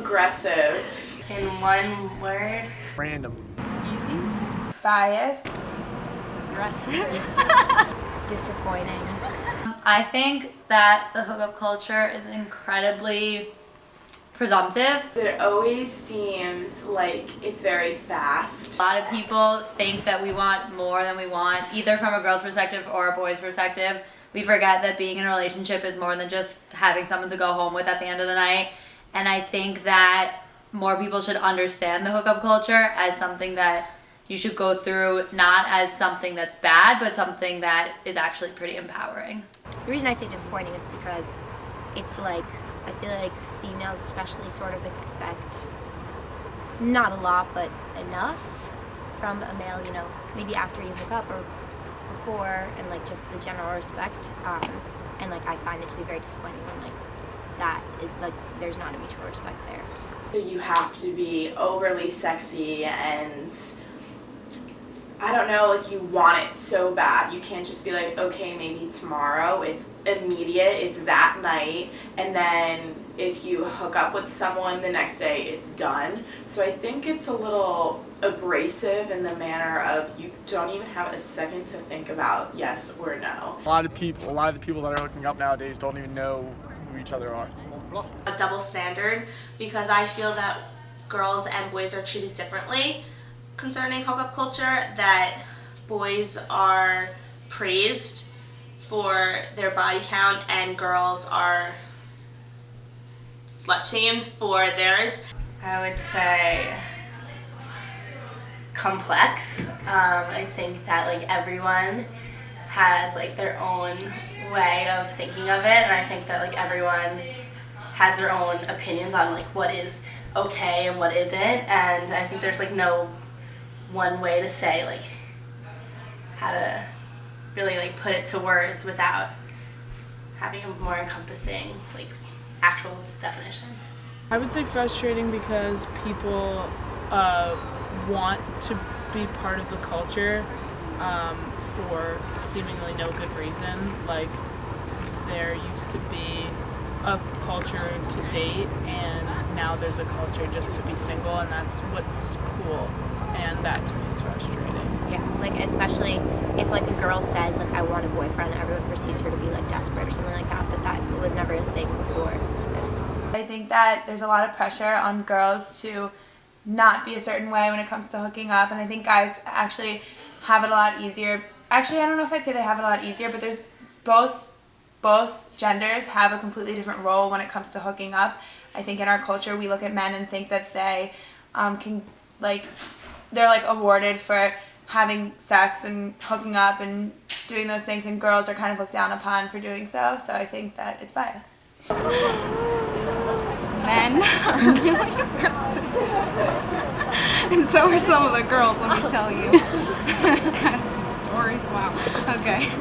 Aggressive. In one word. Random. Easy. Biased. Aggressive. Disappointing. I think that the hookup culture is incredibly presumptive. It always seems like it's very fast. A lot of people think that we want more than we want, either from a girl's perspective or a boy's perspective. We forget that being in a relationship is more than just having someone to go home with at the end of the night. And I think that more people should understand the hookup culture as something that you should go through, not as something that's bad, but something that is actually pretty empowering. The reason I say disappointing is because it's like, I feel like females especially sort of expect not a lot, but enough from a male, you know, maybe after you hook up or before, and like just the general respect. And like I find it to be very disappointing when like that is like there's not a mutual respect there. So you have to be overly sexy and I don't know, like you want it so bad. You can't just be like, okay, maybe tomorrow. It's immediate, it's that night, and then if you hook up with someone the next day, it's done. So I think it's a little abrasive in the manner of you don't even have a second to think about yes or no. A lot of the people that are hooking up nowadays don't even know who each other are. A double standard, because I feel that girls and boys are treated differently concerning hookup culture, that boys are praised for their body count and girls are slut-shamed for theirs. I would say complex. I think that like everyone has like their own way of thinking of it, and I think that like everyone has their own opinions on like what is okay and what isn't, and I think there's like no one way to say like how to really like put it to words without having a more encompassing like actual definition. I would say frustrating because people want to be part of the culture for seemingly no good reason. Like there used to be a culture to date and now there's a culture just to be single, and that's what's cool, and that to me is frustrating. Yeah, like especially if like a girl says like I want a boyfriend, everyone perceives her to be like desperate or something like that, but that was never a thing before this. I think that there's a lot of pressure on girls to not be a certain way when it comes to hooking up, and I think guys actually have it a lot easier. Actually, I don't know if I'd say they have it a lot easier, but there's both genders have a completely different role when it comes to hooking up. I think in our culture we look at men and think that they can like they're like awarded for having sex and hooking up and doing those things, and girls are kind of looked down upon for doing so. So I think that it's biased. Men are really aggressive. And so are some of the girls, let me tell you. I have some stories, wow. Okay.